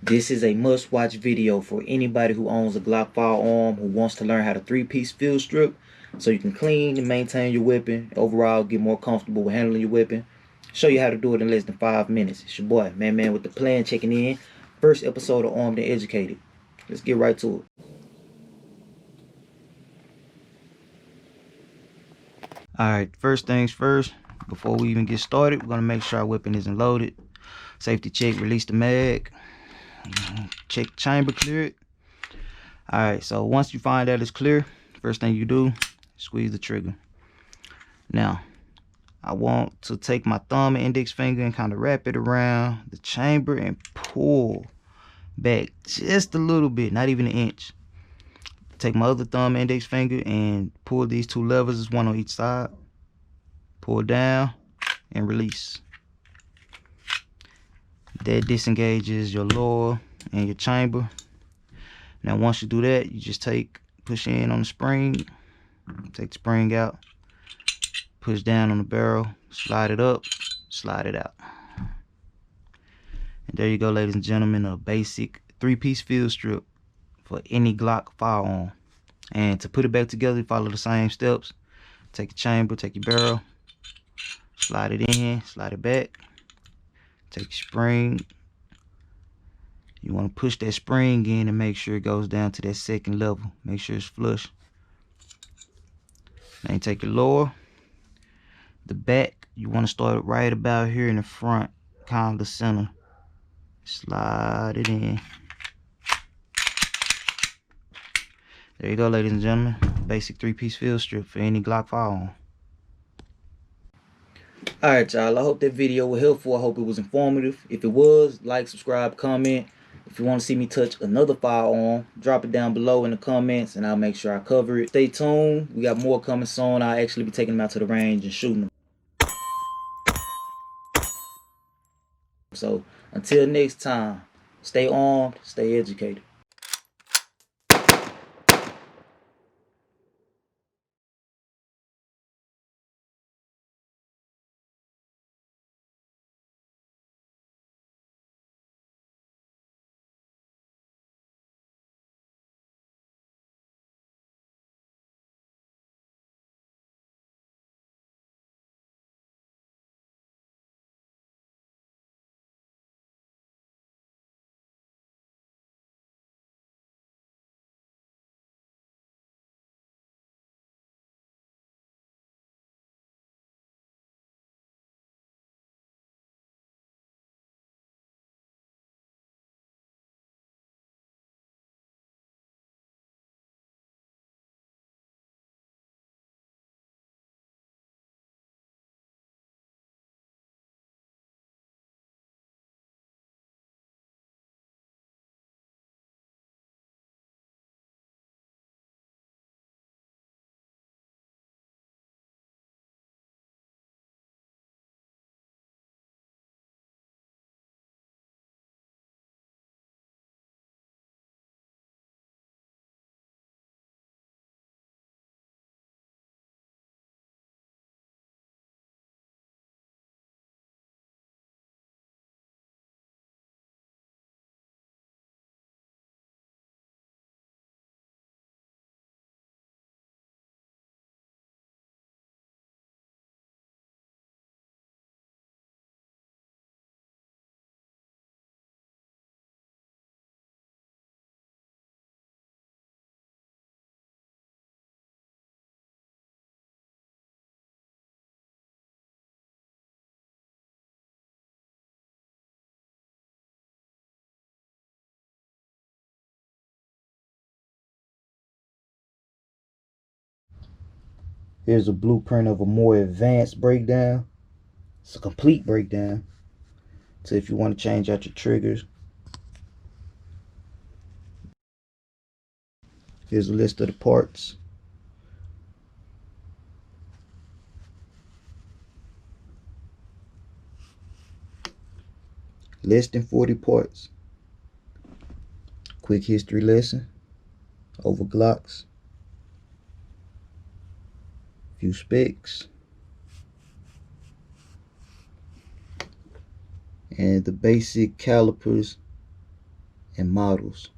This is a must-watch video for anybody who owns a Glock Firearm who wants to learn how to 3-piece field strip so you can clean and maintain your weapon, overall get more comfortable with handling your weapon. Show you how to do it in less than 5 minutes. It's your boy, Man with the Plan, checking in. First episode of Armed and Educated. Let's get right to it. Alright, first things first, before we even get started, we're going to make sure our weapon isn't loaded. Safety check, release the mag. Check chamber cleared. Alright, so once you find that it's clear, first thing you do, squeeze the trigger. Now, I want to take my thumb and index finger and kind of wrap it around the chamber and pull back just a little bit, not even an inch. Take my other thumb and index finger and pull these two levers, one on each side. Pull down and release. That disengages your lower and your chamber. Now once you do that, you just push in on the spring, take the spring out, push down on the barrel, slide it up, slide it out. And there you go, ladies and gentlemen, a basic 3-piece field strip for any Glock firearm. And to put it back together, follow the same steps. Take your chamber, take your barrel, slide it in, slide it back, take your spring. You want to push that spring in and make sure it goes down to that second level. Make sure it's flush. Then you take your lower. The back, you want to start right about here in the front, kind of the center. Slide it in. There you go, ladies and gentlemen. Basic 3-piece field strip for any Glock firearm. Alright, y'all. I hope that video was helpful. I hope it was informative. If it was, like, subscribe, comment. If you want to see me touch another firearm, drop it down below in the comments and I'll make sure I cover it. Stay tuned. We got more coming soon. I'll actually be taking them out to the range and shooting them. So, until next time, stay armed, stay educated. Here's a blueprint of a more advanced breakdown. It's a complete breakdown. So if you want to change out your triggers, here's a list of the parts. Less than 40 parts. Quick history lesson over Glocks. Few specs. And the basic calipers and models.